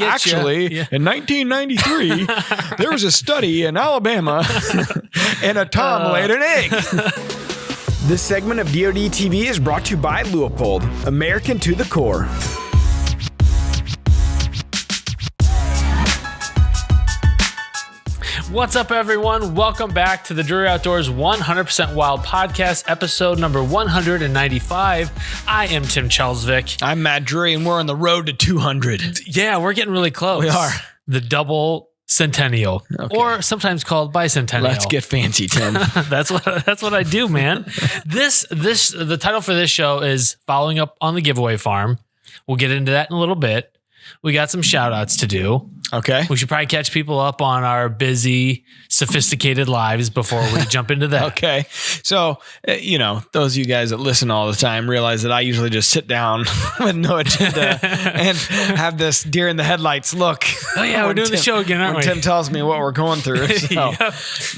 Actually, in 1993, there was a study in Alabama and a Tom laid an egg. This segment of DoD TV is brought to you by Leupold, American to the core. What's up, everyone? Welcome back to the Drury Outdoors 100% Wild Podcast, episode number 195. I am Tim Chelsvik. I'm Matt Drury, and we're on the road to 200. Yeah, we're getting really close. We are. The double centennial, or sometimes called bicentennial. Let's get fancy, Tim. That's what I do, man. The title for this show is following up on the giveaway farm. We'll get into that in a little bit. We got some shout outs to do. Okay. We should probably catch people up on our busy, sophisticated lives before we jump into that. Okay. So, those of you guys that listen all the time realize that I usually just sit down with no agenda and have this deer in the headlights look. Oh, yeah, we're doing the show again, aren't we? Tim tells me what we're going through. So,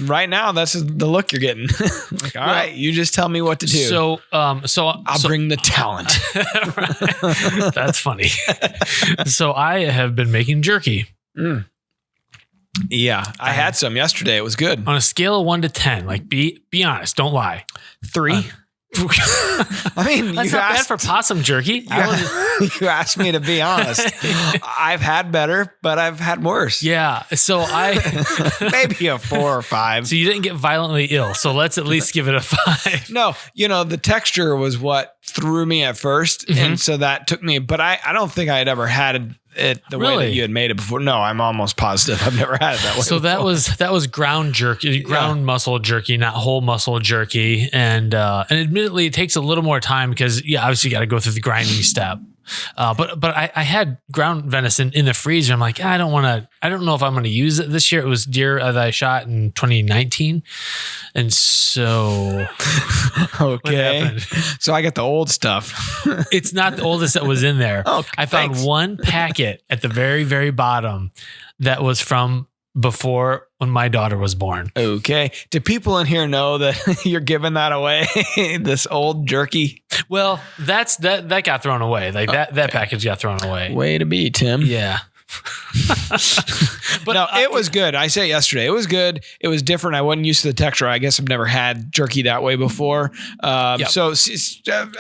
right now, that's the look you're getting. Like, all right, you just tell me what to do. So I'll bring the talent. That's funny. So I have been making jerky. Yeah, I had some yesterday. It was good. On a scale of 1 to 10, like be honest, don't lie. 3. I mean, that's not bad for possum jerky. You asked me to be honest. I've had better, but I've had worse. Yeah. So maybe a 4 or 5. So you didn't get violently ill. So let's at least give it a 5. No, the texture was what threw me at first. Mm-hmm. And so that took me, but I don't think I had ever had it the way that you had made it before. No, I'm almost positive I've never had it that way. So before. that was ground jerky, muscle jerky, not whole muscle jerky. And admittedly, it takes a little more time because obviously you got to go through the grinding step. But I had ground venison in the freezer. I'm like, I don't know if I'm going to use it this year. It was deer that I shot in 2019. And so, okay. So I got the old stuff. It's not the oldest that was in there. Oh, I found one packet at the very, very bottom that was from before when my daughter was born. Okay. Do people in here know that you're giving that away? This old jerky? Well, that got thrown away. Like that package got thrown away. Way to be, Tim. Yeah. But no, it was good. I said it yesterday. It was good. It was different. I wasn't used to the texture. I guess I've never had jerky that way before. So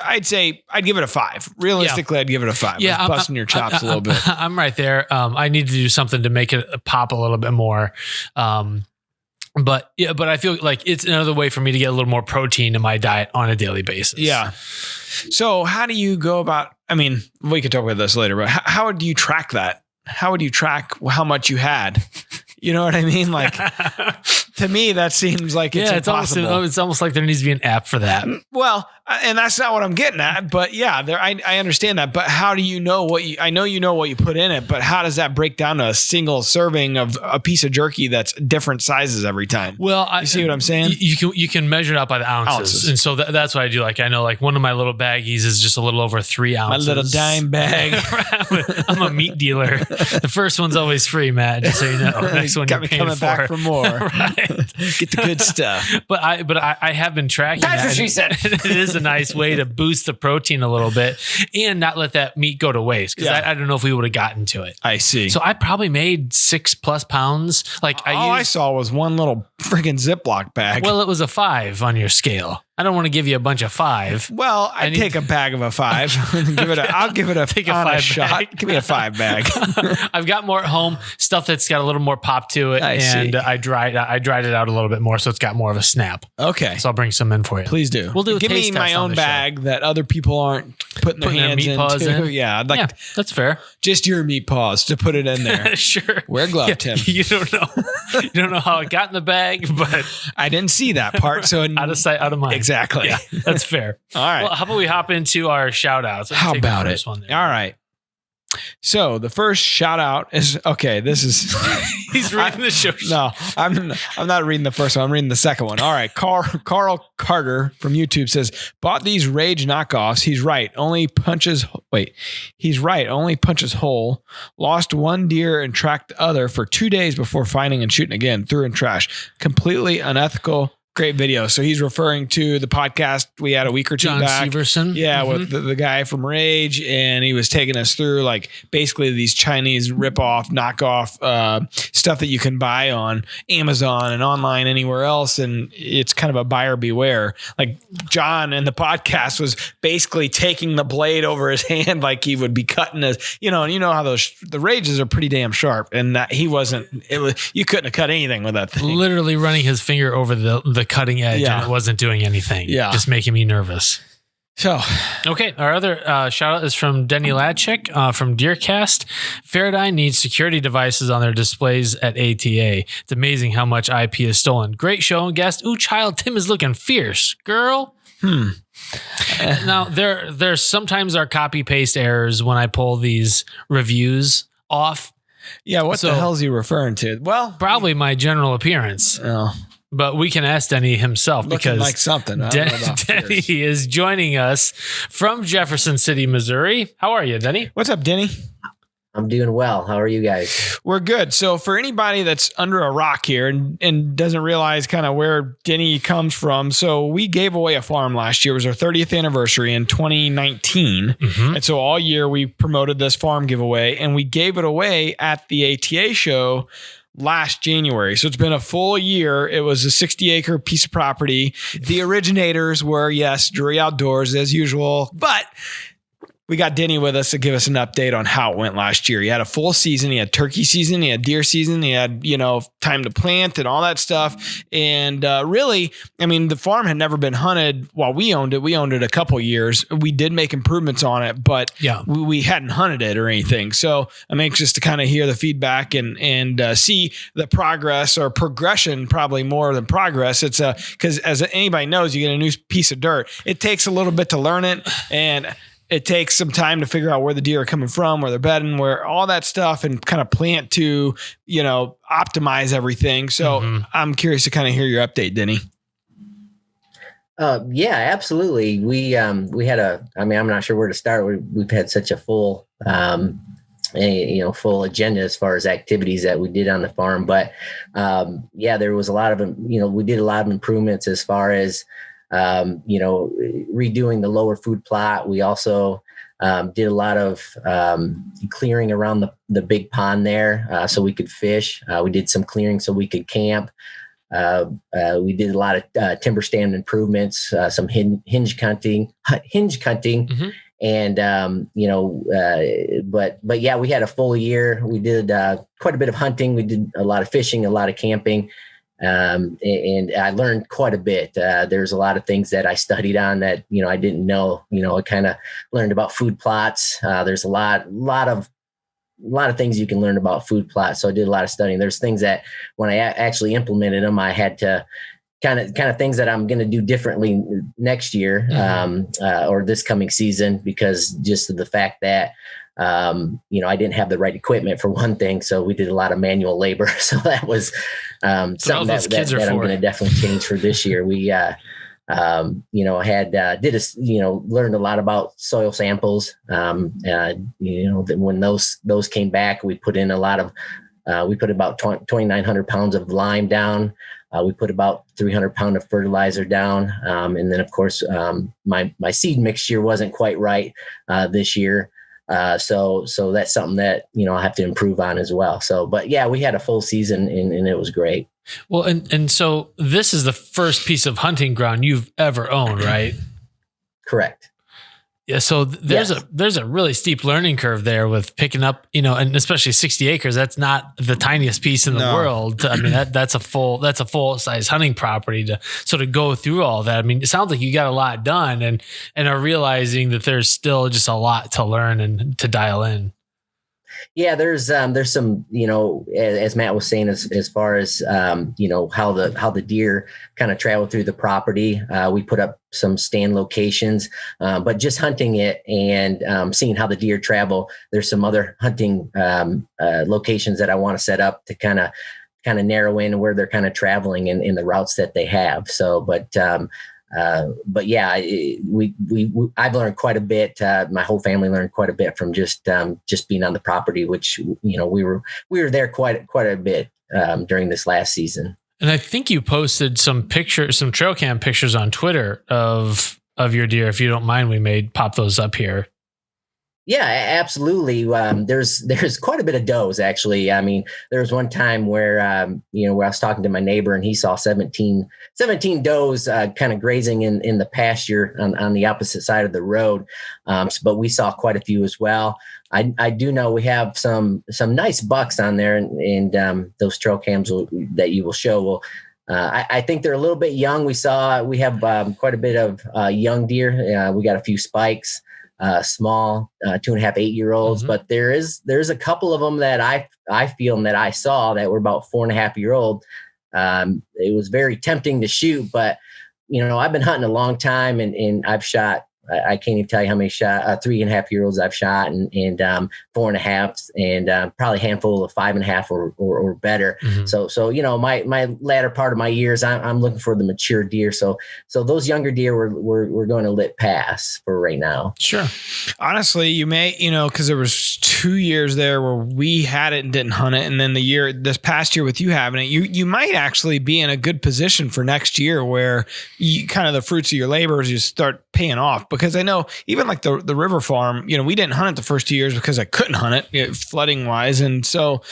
I'd say I'd give it a 5. Realistically, I'd give it a 5. Yeah, I'm busting your chops a little bit. I'm right there. I need to do something to make it pop a little bit more. But I feel like it's another way for me to get a little more protein in my diet on a daily basis. Yeah. So how do you go about? I mean, we could talk about this later, but how would you track that? How would you track how much you had? You know what I mean? Like, to me, that seems like it's impossible. It's almost like there needs to be an app for that. Well, and that's not what I'm getting at, but yeah, I understand that. But how do you know I know you know what you put in it, but how does that break down to a single serving of a piece of jerky that's different sizes every time? Well, you see what I'm saying? You can measure it out by the ounces. And so that's what I do. Like, I know like one of my little baggies is just a little over 3 ounces. My little dime bag. I'm a meat dealer. The first one's always free, Matt, just so you know. Next one got me coming back for more. Right. Get the good stuff. But I have been tracking That's that. What she said. It is a nice way to boost the protein a little bit and not let that meat go to waste. Because I don't know if we would have gotten to it. I see. So I probably made 6+ pounds. Like I saw was one little freaking Ziploc bag. Well, it was a 5 on your scale. I don't want to give you a bunch of 5. Well, I'd take a bag of a 5. I'll give it a 5 shot. Give me a 5 bag. I've got more at home, stuff that's got a little more pop to it. I dried it out a little bit more, so it's got more of a snap. Okay. So I'll bring some in for you. Please do. We'll do a Give taste me my own bag that other people aren't putting their hands into. Yeah, I'd like that's fair. Just your meat paws to put it in there. Sure. Wear a glove, Tim. You don't know. You don't know how it got in the bag, but I didn't see that part. So out of sight, out of mind. Exactly. Yeah, that's fair. All right. Well, how about we hop into our shout outs? How about it? All right. So the first shout out is this is he's reading the show. No, I'm not reading the first one. I'm reading the second one. All right. Carl Carter from YouTube says, bought these Rage knockoffs. He's right. Only punches whole. Lost one deer and tracked the other for 2 days before finding and shooting again. Threw in trash. Completely unethical. Great video. So he's referring to the podcast we had a week or two John back. Severson. Yeah, with the guy from Rage. And he was taking us through like basically these Chinese ripoff, knockoff stuff that you can buy on Amazon and online anywhere else. And it's kind of a buyer beware. Like John in the podcast was basically taking the blade over his hand like he would be cutting his, and you know how the Rages are pretty damn sharp. And that you couldn't have cut anything with that thing. Literally running his finger over the cutting edge, and it wasn't doing anything. Yeah. Just making me nervous. So, okay. Our other shout out is from Denny Lachcik from DeerCast. Faraday needs security devices on their displays at ATA. It's amazing how much IP is stolen. Great show and guest. Ooh, child, Tim is looking fierce. Girl. Now, there sometimes are copy paste errors when I pull these reviews off. Yeah, what the hell is he referring to? Well, probably my general appearance. Oh. But we can ask Denny himself looking because like something. Denny is joining us from Jefferson City, Missouri. How are you, Denny? What's up, Denny? I'm doing well. How are you guys? We're good. So for anybody that's under a rock here and doesn't realize kind of where Denny comes from, so we gave away a farm last year. It was our 30th anniversary in 2019. Mm-hmm. And so all year we promoted this farm giveaway and we gave it away at the ATA show last January. So it's been a full year. It was a 60-acre piece of property. The originators were, yes, Drury Outdoors as usual, but we got Denny with us to give us an update on how it went last year. He had a full season. He had turkey season. He had deer season. He had, time to plant and all that stuff. And really, I mean, the farm had never been hunted while we owned it. We owned it a couple years. We did make improvements on it, but we hadn't hunted it or anything. So I'm anxious to kind of hear the feedback and see the progress or progression, probably more than progress. It's because as anybody knows, you get a new piece of dirt. It takes a little bit to learn it, and it takes some time to figure out where the deer are coming from, where they're bedding, where all that stuff, and kind of plant to, optimize everything. So I'm curious to kind of hear your update, Denny. Yeah, absolutely. We had I'm not sure where to start. We've had such a full, full agenda as far as activities that we did on the farm. But there was a lot of, we did a lot of improvements as far as, redoing the lower food plot. We also did a lot of clearing around the big pond there so we could fish. We did some clearing so we could camp. We did a lot of timber stand improvements, some hinge cutting. Mm-hmm. And, but yeah, we had a full year. We did quite a bit of hunting. We did a lot of fishing, a lot of camping. And I learned quite a bit. There's a lot of things that I studied on that, I didn't know. I kind of learned about food plots. There's a lot of things you can learn about food plots. So I did a lot of studying. There's things that when I actually implemented them, I had to kind of things that I'm going to do differently next year, or this coming season, because just of the fact that, I didn't have the right equipment for one thing. So we did a lot of manual labor. So that was something that I'm going to definitely change for this year. We, learned a lot about soil samples. When those came back, we put in a lot of, we put about 2,900 pounds of lime down. We put about 300 pounds of fertilizer down. And then of course, my seed mixture wasn't quite right this year. So that's something that, I'll have to improve on as well. So, but yeah, we had a full season and it was great. Well, and so this is the first piece of hunting ground you've ever owned, right? Correct. Yeah. So there's a really steep learning curve there with picking up, and especially 60 acres. That's not the tiniest piece in the world. I mean, that's a full size hunting property to sort of go through all that. I mean, it sounds like you got a lot done and are realizing that there's still just a lot to learn and to dial in. Yeah, there's some, as Matt was saying, as far as, how the deer kind of travel through the property. We put up some stand locations, but just hunting it and seeing how the deer travel. There's some other hunting locations that I want to set up to kind of narrow in where they're kind of traveling in the routes that they have. So, but yeah, I've learned quite a bit. My whole family learned quite a bit from just being on the property, which, we were there quite a bit during this last season. And I think you posted some trail cam pictures on Twitter of your deer. If you don't mind, we may pop those up here. Yeah, absolutely. There's quite a bit of does, actually. I mean, there was one time where, where I was talking to my neighbor and he saw 17 does kind of grazing in the pasture on the opposite side of the road. But we saw quite a few as well. I do know we have some nice bucks on there, and those trail cams that you will show will. I think they're a little bit young. We have quite a bit of young deer. We got a few spikes. Small 2.5, 8-year-olds, but there's a couple of them that I feel and that I saw that were about 4.5-year-old. It was very tempting to shoot, but I've been hunting a long time and I've shot. I can't even tell you how many 3.5-year-olds I've shot and 4.5s and probably a handful of 5.5 or better. So my latter part of my years, I'm looking for the mature deer. So those younger deer we're going to let pass for right now. Sure. Honestly, you may, because there was 2 years there where we had it and didn't hunt it. And then this past year with you having it, you might actually be in a good position for next year where you kind of the fruits of your labors, you start paying off. Because I know even like the river farm, we didn't hunt it the first 2 years because I couldn't hunt it flooding wise. And so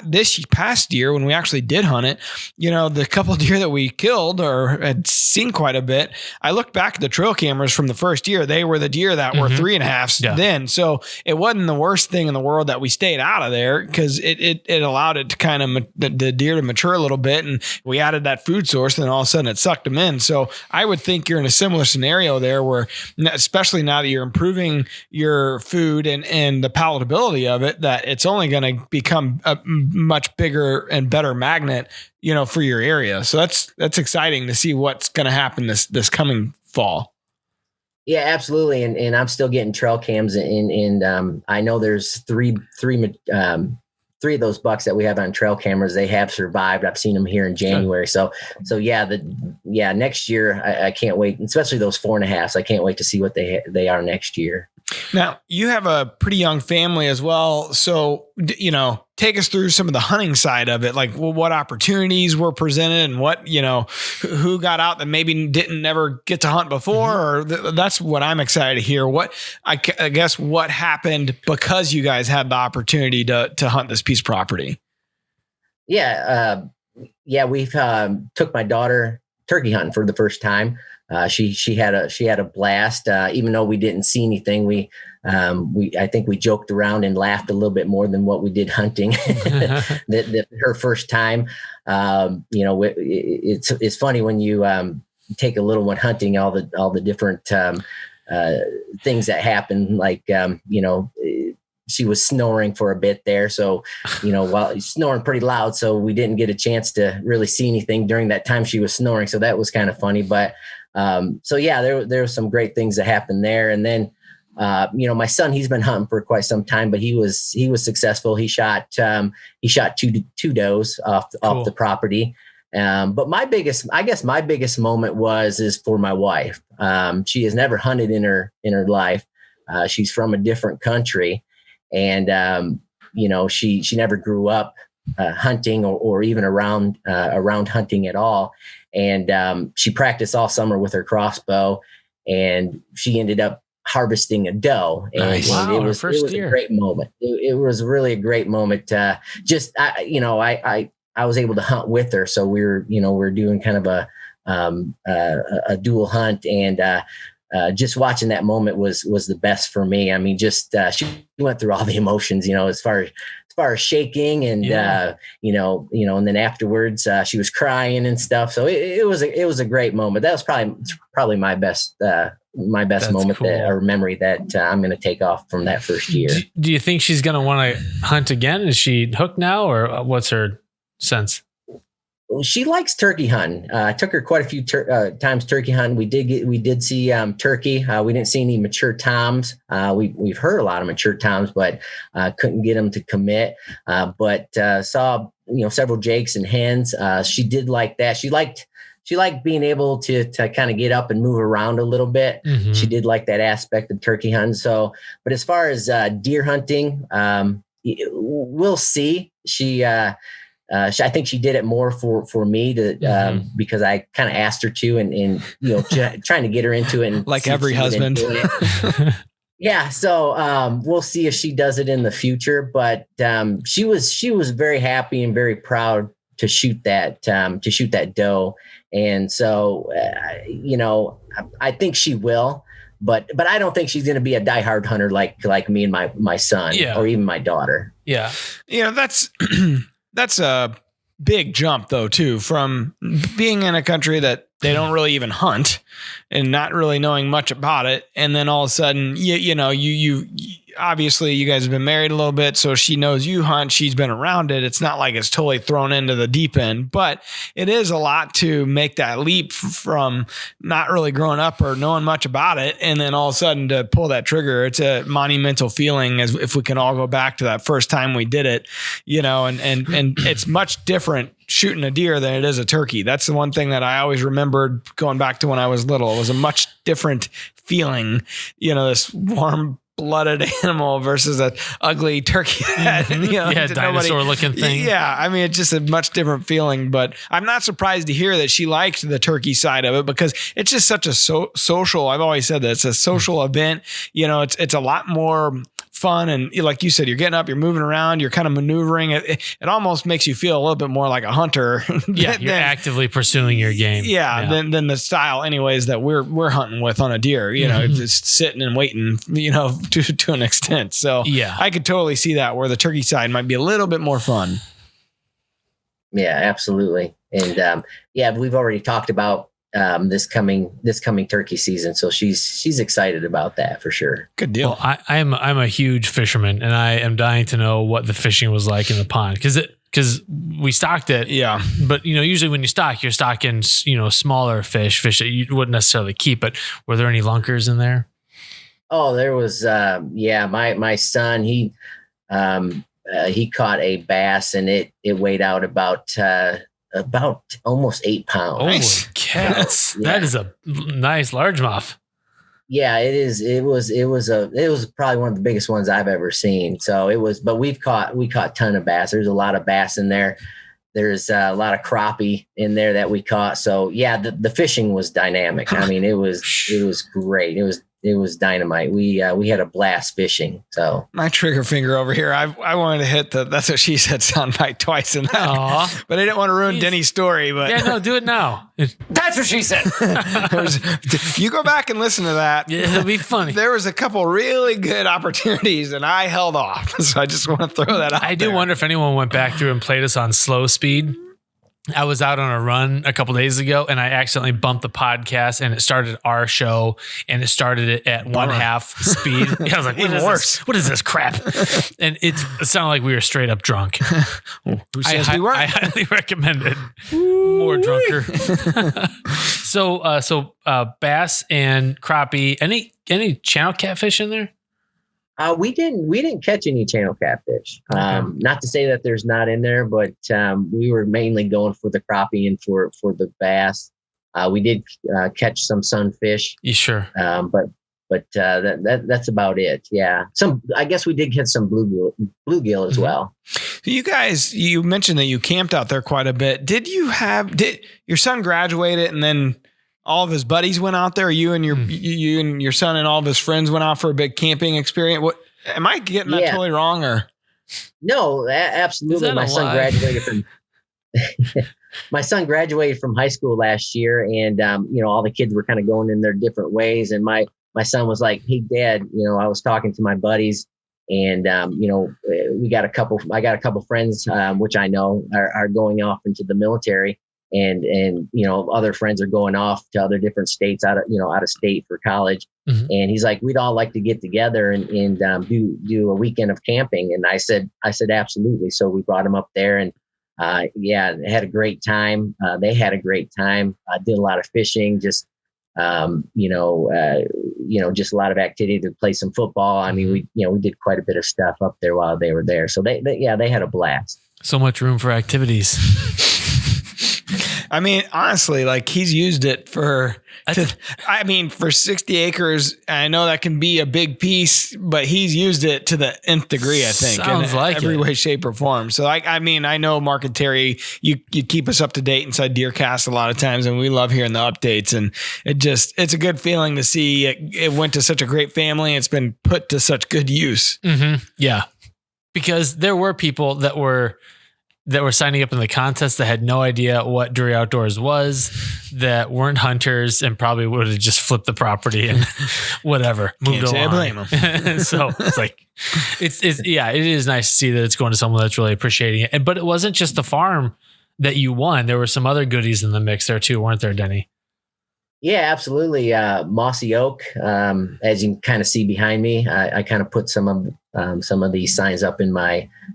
this past year when we actually did hunt it, the couple of deer that we killed or had seen quite a bit, I looked back at the trail cameras from the first year. They were the deer that were 3.5s then. So it wasn't the worst thing in the world that we stayed out of there because it allowed it to kind of the deer to mature a little bit. And we added that food source and then all of a sudden it sucked them in. So I would think you're in a similar scenario there where especially now that you're improving your food and the palatability of it, that it's only going to become a much bigger and better magnet, for your area. So that's exciting to see what's going to happen this coming fall. Yeah, absolutely. And I'm still getting trail cams and I know there's three of those bucks that we have on trail cameras. They have survived. I've seen them here in January. So next year I can't wait, especially those 4.5s. I can't wait to see what they are next year. Now you have a pretty young family as well. So, take us through some of the hunting side of it. Like what opportunities were presented and what, who got out that maybe didn't never get to hunt before, or that's what I'm excited to hear. What, I guess what happened because you guys had the opportunity to hunt this piece of property. Yeah. We've took my daughter turkey hunting for the first time. She had a blast. Even though we didn't see anything, I think we joked around and laughed a little bit more than what we did hunting. Her first time, it's funny when you take a little one hunting, all the different things that happen. Like she was snoring for a bit there, so while snoring pretty loud, so we didn't get a chance to really see anything during that time she was snoring. So that was kind of funny, but. There were some great things that happened there. And then, my son, he's been hunting for quite some time, but he was successful. He shot two does off the property. But my biggest moment is for my wife. She has never hunted in her life. She's from a different country and, she never grew up hunting or even around hunting at all. And she practiced all summer with her crossbow, and she ended up harvesting a doe. And nice. Wow, it was a great moment. It was really a great moment. I was able to hunt with her, so we're doing kind of a dual hunt, and just watching that moment was the best for me. I mean, just she went through all the emotions, as far as shaking and and then afterwards she was crying and stuff. So it was a great moment. That was probably my best moment, cool. Or memory that I'm going to take off from that first year. Do you think she's going to want to hunt again? Is she hooked now, or what's her sense? She likes turkey hunting. I took her quite a few times turkey hunting. We did see turkey. We didn't see any mature toms. We've heard a lot of mature toms, but couldn't get them to commit. But saw several jakes and hens. She did like that. She liked being able to kind of get up and move around a little bit. Mm-hmm. She did like that aspect of turkey hunting. So, but as far as deer hunting, we'll see. She I think she did it more for me to because I kind of asked her to, and trying to get her into it, and like every husband. Yeah, so we'll see if she does it in the future. But she was very happy and very proud to shoot that doe, and so I think she will. But I don't think she's going to be a diehard hunter like me and my son or even my daughter. Yeah, that's that's a big jump though too, from being in a country that they don't really even hunt and not really knowing much about it, and then all of a sudden you obviously you guys have been married a little bit, so she knows you hunt, she's been around it. It's not like it's totally thrown into the deep end, but it is a lot to make that leap from not really growing up or knowing much about it, and then all of a sudden to pull that trigger. It's a monumental feeling, as if we can all go back to that first time we did it, and it's much different shooting a deer than it is a turkey. That's the one thing that I always remembered going back to when I was little. It was a much different feeling, this warm-blooded animal versus an ugly turkey head. Dinosaur-looking thing. Yeah, I mean, it's just a much different feeling. But I'm not surprised to hear that she liked the turkey side of it, because it's just such a social. I've always said that it's a social event. It's a lot more fun, and like you said, you're getting up, you're moving around, you're kind of maneuvering. It almost makes you feel a little bit more like a hunter. Yeah, you're actively pursuing your game. Yeah, than the style, anyways, that we're hunting with on a deer. Just sitting and waiting. To an extent. So yeah, I could totally see that, where the turkey side might be a little bit more fun. Yeah, absolutely. And we've already talked about this coming turkey season, so she's excited about that for sure. Good deal. Well, I'm a huge fisherman, and I am dying to know what the fishing was like in the pond, because we stocked it. Yeah, but usually when you stock, you're stocking smaller fish that you wouldn't necessarily keep. But were there any lunkers in there? Oh, there was. My son, he caught a bass, and it weighed out about almost 8 pounds. Nice. Cats. Yeah. That is a nice largemouth. Yeah, it is. It was probably one of the biggest ones I've ever seen. So it was, but we caught a ton of bass. There's a lot of bass in there. There's a lot of crappie in there that we caught. So yeah, the fishing was dynamic. I mean, it was great. It was dynamite. We had a blast fishing. So my trigger finger over here, I wanted to hit that's what she said soundbite twice in that. But I didn't want to ruin Denny's story. But yeah, no, do it now. That's what she said. You go back and listen to that. Yeah, it'll be funny. There was a couple really good opportunities, and I held off. So I just want to throw that out. I do wonder if anyone went back through and played us on slow speed. I was out on a run a couple days ago, and I accidentally bumped the podcast, and it started our show, and it started it at 1/2 speed. I was like, even worse. What is this crap? And it sounded like we were straight up drunk. Who says we weren't? I highly recommend it. More drunker. So bass and crappie. Any channel catfish in there? We didn't catch any channel catfish. Okay. Not to say that there's not in there, but we were mainly going for the crappie and for the bass. We did catch some sunfish. You sure? But that's about it. Yeah. I guess we did get some bluegill as well. You mentioned that you camped out there quite a bit. Did your son graduated and then all of his buddies went out there? You and your son and all of his friends went out for a big camping experience? What am I getting that totally wrong? Or no, absolutely. My son graduated from high school last year, and all the kids were kind of going in their different ways. And my son was like, "Hey, Dad, I was talking to my buddies, and I got a couple friends which I know are going off into the military." And other friends are going off to other different states out of state for college. Mm-hmm. And he's like, we'd all like to get together and do a weekend of camping. And I said, absolutely. So we brought him up there, and had a great time. They had a great time. Did a lot of fishing, just a lot of activity, to play some football. I mean, we did quite a bit of stuff up there while they were there. So they had a blast. So much room for activities. I mean, honestly, like he's used it for 60 acres. I know that can be a big piece, but he's used it to the nth degree, I think, Sounds in like every it. way, shape, or form. So I know Mark and Terry, you keep us up to date inside DeerCast a lot of times, and we love hearing the updates. And it's a good feeling to see it went to such a great family. It's been put to such good use. Mm-hmm. Yeah. Because there were people that were signing up in the contest that had no idea what Drury Outdoors was, that weren't hunters, and probably would have just flipped the property and whatever, moved Can't say I along. blame 'em. So it's like, it is nice to see that it's going to someone that's really appreciating it. But it wasn't just the farm that you won. There were some other goodies in the mix there too, weren't there, Denny? Yeah, absolutely. Mossy Oak, as you can kind of see behind me, I kind of put some of these signs up in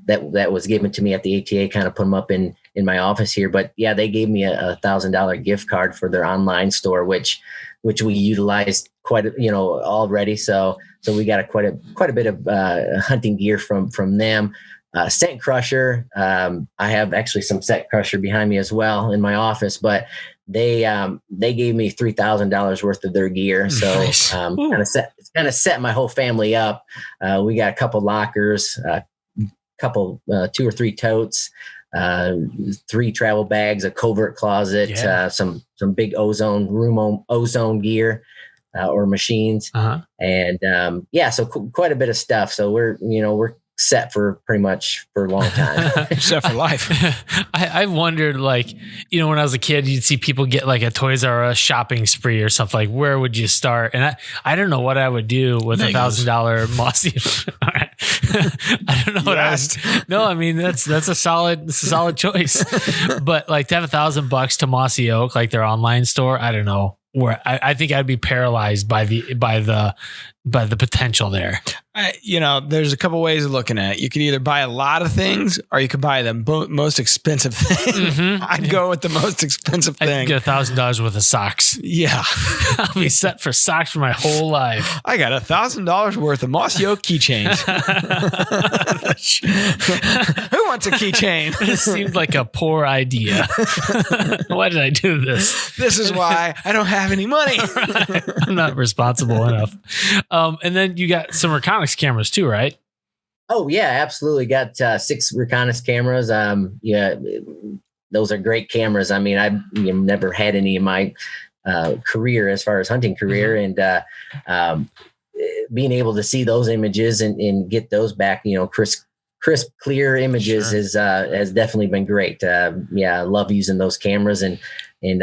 that was given to me at the ATA, kind of put them up in my office here. But yeah, they gave me a $1,000 gift card for their online store, which we utilized already. So we got quite a bit of hunting gear from them. Scent Crusher. I have actually some Scent Crusher behind me as well in my office, but they gave me $3,000 worth of their gear. So Nice. kind of set my whole family up. We got a couple lockers, couple 2 or 3 totes, 3 travel bags, a covert closet, Yeah. some big ozone gear. Or machines, and so quite a bit of stuff. So we're set for pretty much for a long time. Set for life. I wondered, like, when I was a kid, you'd see people get like a Toys R Us shopping spree or something. Like, where would you start? And I don't know what I would do with $1,000 Mossy. All right. I don't know what I was. No, I mean that's a solid choice. But like to have $1,000 to Mossy Oak, like their online store, I don't know. Where I think I'd be paralyzed by the potential there. There's a couple ways of looking at it. You could either buy a lot of things or you could buy the most expensive thing. Mm-hmm. I'd go with the most expensive thing. I'd get $1,000 worth of socks. Yeah. I'll be set for socks for my whole life. I got $1,000 worth of Mossy Oak keychains. Who wants a keychain? This seemed like a poor idea. Why did I do this? This is why I don't have any money. Right. I'm not responsible enough. And then you got some reconnaissance cameras too, right? Oh yeah, absolutely. Got 6 reconnaissance cameras. Those are great cameras. I mean, I've never had any in my career as far as hunting career, and being able to see those images and get those back, crisp, clear images has definitely been great. I love using those cameras, and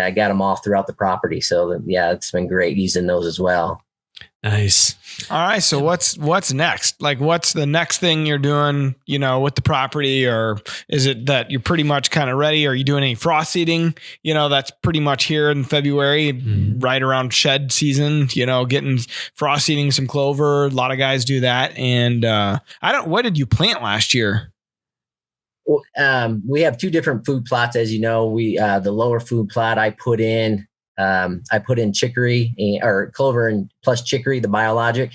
I got them all throughout the property. So it's been great using those as well. Nice. All right. So what's next? Like, what's the next thing you're doing, with the property, or is it that you're pretty much kind of ready? Are you doing any frost seeding? That's pretty much here in February, right around shed season, getting frost seeding some clover. A lot of guys do that. And, what did you plant last year? Well, we have 2 different food plots. As you know, the lower food plot I put in chicory or clover and plus chicory, the biologic,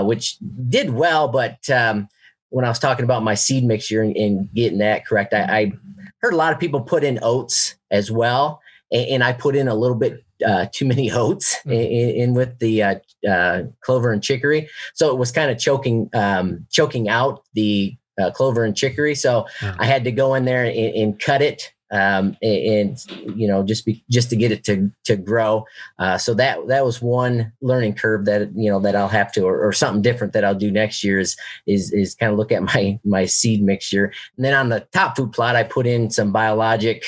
which did well. But when I was talking about my seed mixture and getting that correct, I heard a lot of people put in oats as well. And I put in a little bit too many oats in with the clover and chicory. So it was kind of choking out the clover and chicory. So I had to go in there and cut it. Just to get it to grow. So that was one learning curve that I'll have to, or something different that I'll do next year is kind of look at my seed mixture. And then on the top food plot, I put in some biologic,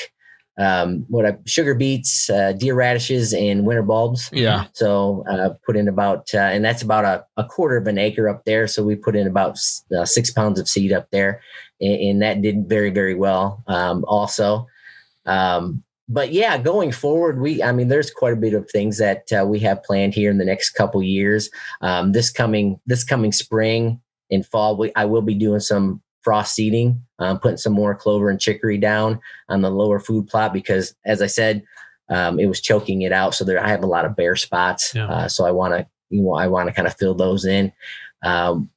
sugar beets, deer radishes, and winter bulbs. Yeah. So put in about, and that's about a quarter of an acre up there. So we put in about 6 pounds of seed up there, and that did very, very well. Also. But yeah, going forward, there's quite a bit of things that we have planned here in the next couple years. This coming spring and fall, I will be doing some frost seeding, putting some more clover and chicory down on the lower food plot, because as I said, it was choking it out. So I have a lot of bare spots. Yeah. So I want to kind of fill those in.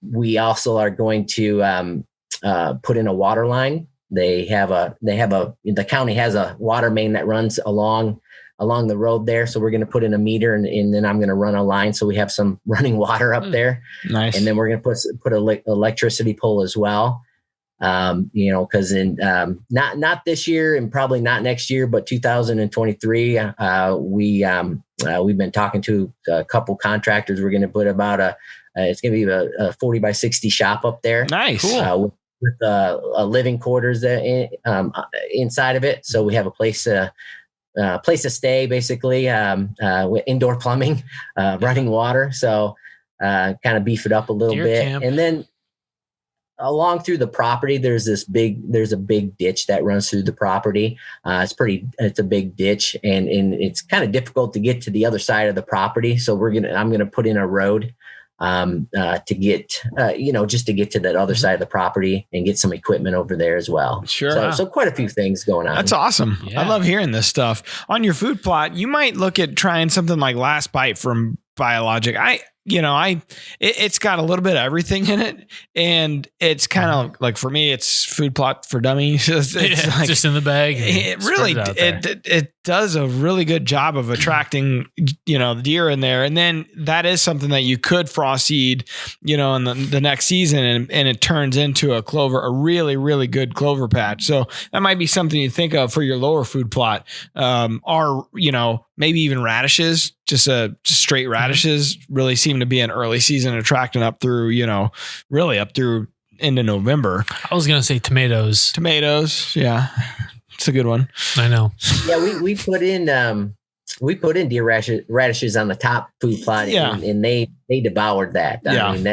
We also are going to put in a water line the county has a water main that runs along the road there. So we're going to put in a meter and then I'm going to run a line. So we have some running water up there. Nice. And then we're going to put an electricity pole as well. Cause in, not this year and probably not next year, but 2023, we've been talking to a couple contractors. We're going to put about it's going to be a 40 by 60 shop up there. Nice. Cool. With a living quarters inside of it. So we have a place to stay, basically, with indoor plumbing, running water. So kind of beef it up a little bit. Camp. And then along through the property, there's a big ditch that runs through the property. It's a big ditch and it's kind of difficult to get to the other side of the property. So I'm going to put in a road to get, just to get to that other side of the property and get some equipment over there as well. Sure. So quite a few things going on. That's awesome. Yeah. I love hearing this stuff. On your food plot, you might look at trying something like Last Bite from Biologic. It's got a little bit of everything in it, and it's kind of like, for me, it's food plot for dummies. It's like, just in the bag. It does a really good job of attracting, the deer in there. And then that is something that you could frost seed, in the next season, and it turns into a really, really good clover patch. So that might be something you think of for your lower food plot. Maybe even radishes, just straight radishes really seem to be an early season attracting up through, really up through into November. I was going to say tomatoes. Yeah. It's a good one. I know. Yeah. We put in deer radishes on the top food plot, and they devoured that. I mean,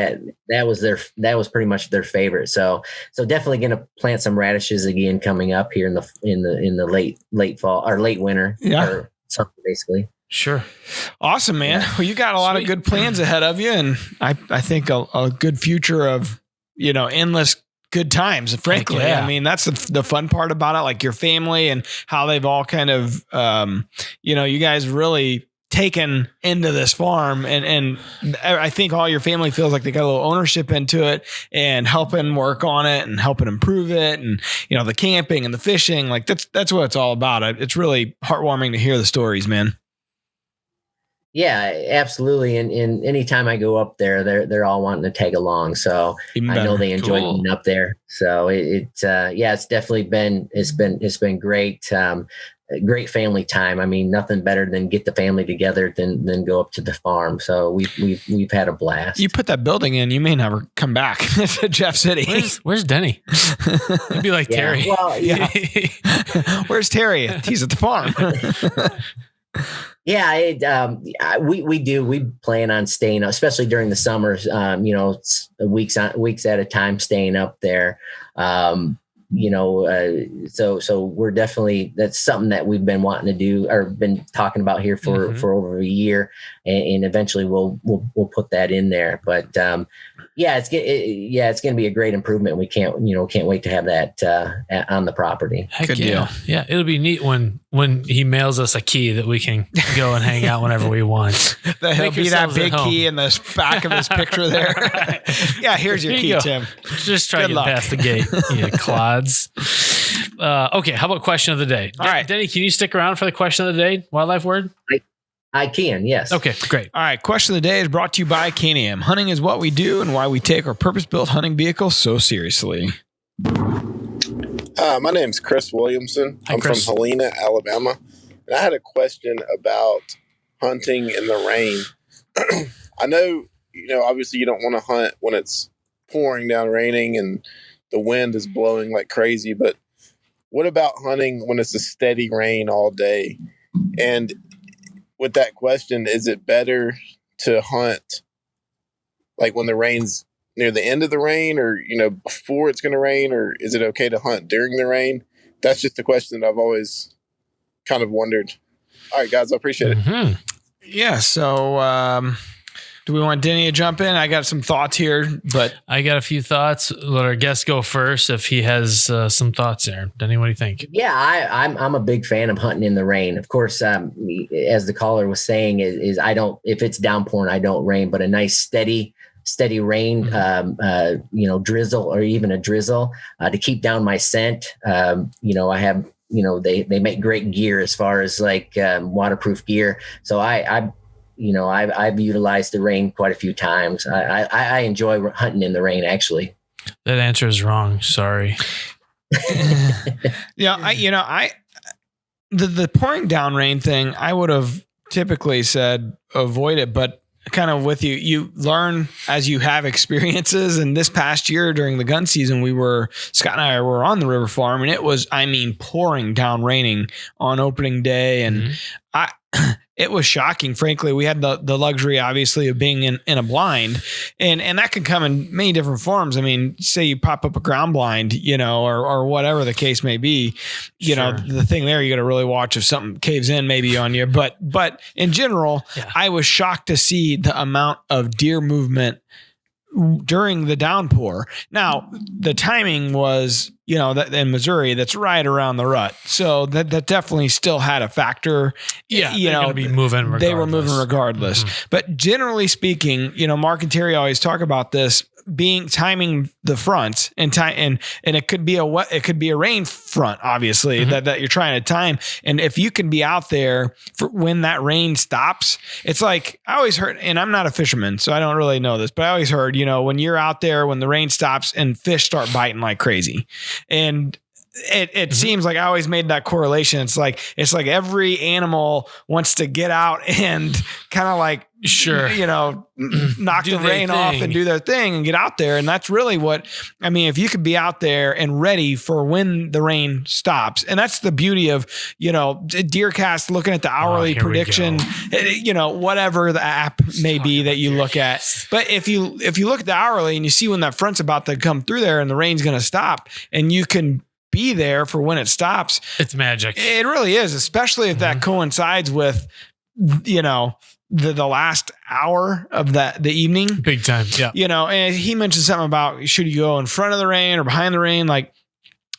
that was pretty much their favorite. So definitely going to plant some radishes again coming up here in the late fall or late winter. Yeah. Or something basically. Sure. Awesome, man. Well, you got a lot of good plans ahead of you, and I think a good future of, endless good times, frankly. Yeah. I mean, that's the fun part about it, like your family and how they've all kind of, you guys really taken into this farm, and I think all your family feels like they got a little ownership into it and helping work on it and helping improve it. And, the camping and the fishing, like that's what it's all about. It's really heartwarming to hear the stories, man. Yeah, absolutely. And anytime I go up there, they're all wanting to tag along. So I know they enjoy being up there. So it's definitely been great. Great family time. I mean, nothing better than get the family together than go up to the farm. So we've had a blast. You put that building in, you may never come back to Jeff City. Where's Denny? It'd be like Terry. Well, yeah. Where's Terry? He's at the farm. Yeah, we plan on staying, especially during the summers. Weeks at a time, staying up there. So we're definitely, that's something that we've been wanting to do or been talking about here for over a year, and eventually we'll put that in there. But it's going to be a great improvement. We can't wait to have that on the property. Heck, good deal. Yeah, it'll be neat when he mails us a key that we can go and hang out whenever we want. There'll be that big key in the back of his picture there. Yeah, here's your key, Tim. Just try to get past the gate. Yeah, clods. Okay, how about question of the day? All right, Denny, can you stick around for the question of the day? Wildlife word? I can, yes. Okay, great. All right, question of the day is brought to you by Can-Am. Hunting is what we do and why we take our purpose-built hunting vehicle so seriously. My name's Chris Williamson. I'm from Helena, Alabama. And I had a question about hunting in the rain. I know, obviously you don't want to hunt when it's pouring down raining and the wind is blowing like crazy, but what about hunting when it's a steady rain all day? And with that question, is it better to hunt like when the rain's near the end of the rain or, before it's going to rain, or is it okay to hunt during the rain? That's just a question that I've always kind of wondered. All right, guys, I appreciate it. Mm-hmm. Yeah. So, do we want Denny to jump in? I got some thoughts here, but I got a few thoughts. Let our guest go first if he has some thoughts there. Denny, what do you think? Yeah, I'm a big fan of hunting in the rain. Of course, as the caller was saying, is I don't, if it's downpouring, I don't rain, but a nice steady steady rain, drizzle or even a drizzle to keep down my scent. I have, they make great gear as far as like waterproof gear. So I've utilized the rain quite a few times. I enjoy hunting in the rain, actually. That answer is wrong. Sorry. The pouring down rain thing, I would have typically said avoid it, but kind of with you learn as you have experiences. And this past year during the gun season, Scott and I were on the river farm, and it was, pouring down raining on opening day. And it was shocking. Frankly, we had the luxury, obviously, of being in a blind, and that can come in many different forms. Say you pop up a ground blind, or whatever the case may be. The thing there, you got to really watch if something caves in maybe on you. But in general, I was shocked to see the amount of deer movement during the downpour. Now, the timing was, that in Missouri, that's right around the rut. So that definitely still had a factor. Yeah. Be moving regardless. They were moving regardless. Mm-hmm. But generally speaking, Mark and Terry always talk about this timing the fronts and it could be it could be a rain front, obviously, that you're trying to time. And if you can be out there for when that rain stops, it's like I always heard, and I'm not a fisherman, so I don't really know this, but I always heard, when you're out there, when the rain stops and fish start biting like crazy. And it seems like I always made that correlation. It's like every animal wants to get out and kind of like, knock the rain off and do their thing and get out there. And that's really what, if you could be out there and ready for when the rain stops. And that's the beauty of, DeerCast, looking at the hourly prediction, whatever the app may be that you look at. But if you look at the hourly and you see when that front's about to come through there and the rain's going to stop, and you can be there for when it stops, it's magic. It really is, especially if that coincides with, the last hour of the evening. Big time. Yeah. And he mentioned something about, should you go in front of the rain or behind the rain? Like,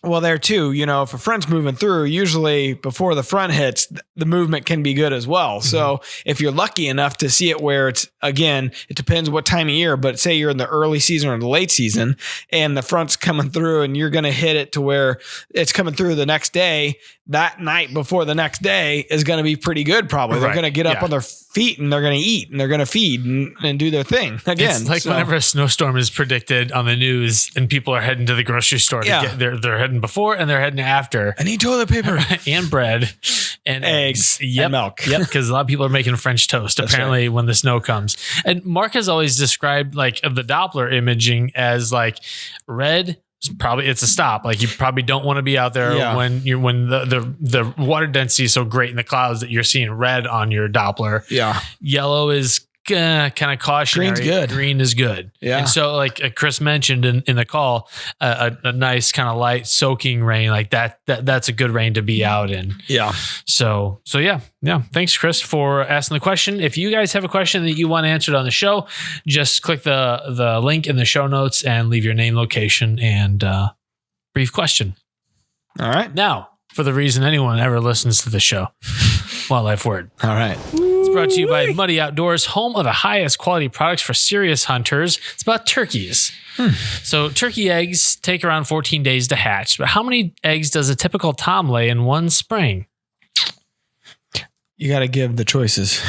well, there too, if a front's moving through, usually before the front hits, the movement can be good as well. So if you're lucky enough to see it where it's, again, it depends what time of year, but say you're in the early season or the late season and the front's coming through and you're going to hit it to where it's coming through the next day, that night before the next day is going to be pretty good. Probably. Right. They're going to get up on their feet and they're going to eat and they're going to feed and do their thing again. It's like whenever a snowstorm is predicted on the news and people are heading to the grocery store to get they're heading before and they're heading after. I need toilet paper and bread and eggs and milk. Yep. Because a lot of people are making French toast apparently when the snow comes. And Mark has always described like the Doppler imaging as like red. It's a stop. Like you probably don't want to be out there when the water density is so great in the clouds that you're seeing red on your Doppler. Yeah. Yellow is kind of cautionary. Green's good. Green is good. Yeah. And so like Chris mentioned in the call, a nice kind of light soaking rain like that's a good rain to be out in. Yeah. So yeah. Thanks, Chris, for asking the question. If you guys have a question that you want answered on the show, just click the link in the show notes and leave your name, location, and brief question. All right. Now, for the reason anyone ever listens to the show, Wildlife Word. All right. It's brought to you by Muddy Outdoors, home of the highest quality products for serious hunters. It's about turkeys. So turkey eggs take around 14 days to hatch, but how many eggs does a typical tom lay in one spring? You got to give the choices.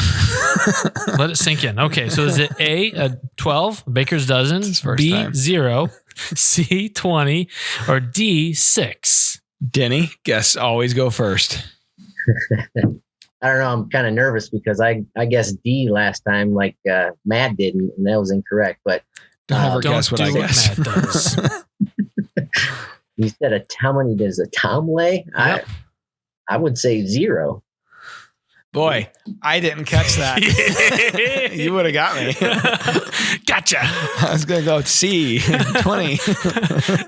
Let it sink in. Okay, so is it A, 12, baker's dozen, B, time. 0, C, 20, or D, 6? Denny, guess always go first. I don't know. I'm kind of nervous because I guessed D last time, like Matt did, and that was incorrect. But don't ever guess what I guess. Matt does. You said how many does a tom lay? Yep. I would say 0. Boy, I didn't catch that. You would have got me. Gotcha. I was going to go C, 20.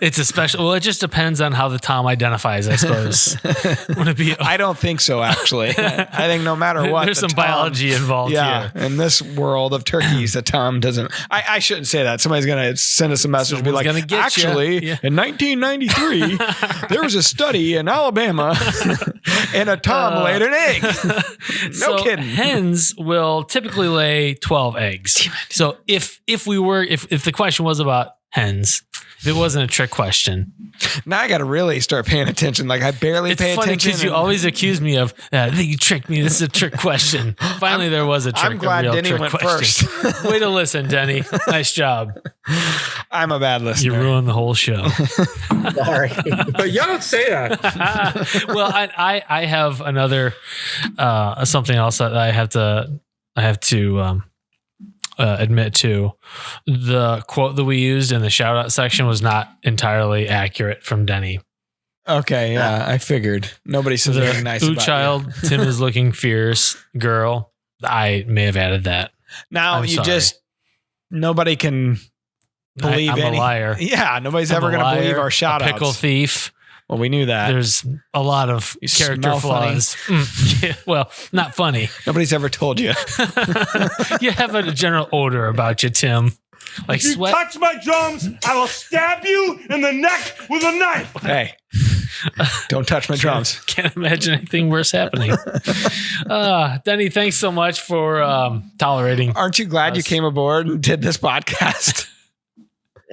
It's a special. Well, it just depends on how the tom identifies, I suppose. Would it be? I don't think so, actually. I think no matter what. There's some biology involved here. In this world of turkeys, the tom doesn't. I shouldn't say that. Somebody's going to send us a message and be like, actually, in 1993, there was a study in Alabama. And a Tom laid an egg. No kidding. Hens will typically lay 12 eggs. So if the question was about hens, if it wasn't a trick question. Now I got to really start paying attention. Like I barely pay attention. It's funny because you always accuse me of, I think you tricked me. This is a trick question. Finally, there was a trick. I'm glad Denny went question. first. Way to listen, Denny. Nice job. I'm a bad listener. You ruined the whole show. Sorry. But you don't say that. Well, I have another something else that I have to admit to. The quote that we used in the shout out section was not entirely accurate from Denny. Okay, yeah, I figured. Nobody says anything nice about child, you. Tim is looking fierce, girl. I may have added that. Now nobody can believe I'm a liar. Yeah, nobody's ever going to believe our shout outs. Pickle thief. Well, we knew that. There's a lot of character flaws. Yeah, well, not funny. Nobody's ever told you. You have a general odor about you, Tim. Like if you sweat. touch my drums, I will stab you in the neck with a knife. Hey, don't touch my drums. Can't imagine anything worse happening. Denny, thanks so much for tolerating. Aren't you glad you came aboard and did this podcast?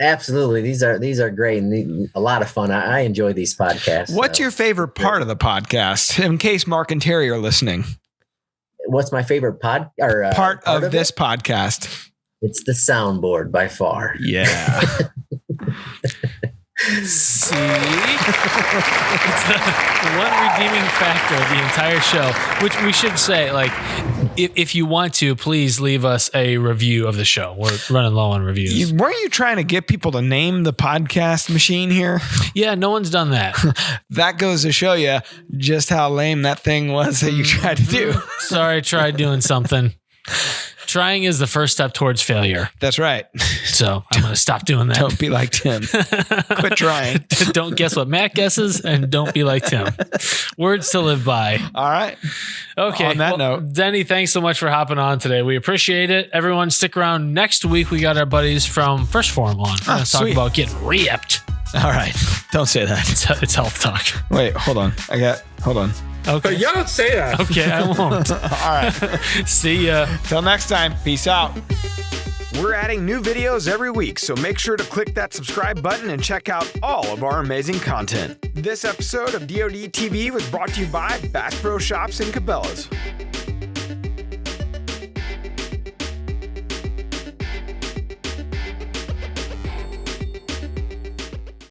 Absolutely. These are great and a lot of fun. I enjoy these podcasts. What's your favorite part of the podcast? In case Mark and Terry are listening. What's my favorite part of this podcast? It's the soundboard by far. Yeah. See? It's the one redeeming factor of the entire show, which we should say, like, if you want to, please leave us a review of the show. We're running low on reviews. Weren't you trying to get people to name the podcast machine here? Yeah, no one's done that. That goes to show you just how lame that thing was that you tried to do. Sorry, I tried doing something. Trying is the first step towards failure. That's right. So I'm going to stop doing that. Don't be like Tim. Quit trying. Don't guess what Matt guesses, and don't be like Tim. Words to live by. All right. Okay. On that note, Denny, thanks so much for hopping on today. We appreciate it. Everyone, stick around. Next week, we got our buddies from First Forum on. We're going to talk about getting ripped. All right. Don't say that. It's health talk. Wait, hold on. Hold on. Okay. But you don't say that. Okay, I won't. All right. See ya. Till next time. Peace out. We're adding new videos every week, so make sure to click that subscribe button and check out all of our amazing content. This episode of DoD TV was brought to you by Bass Pro Shops and Cabela's.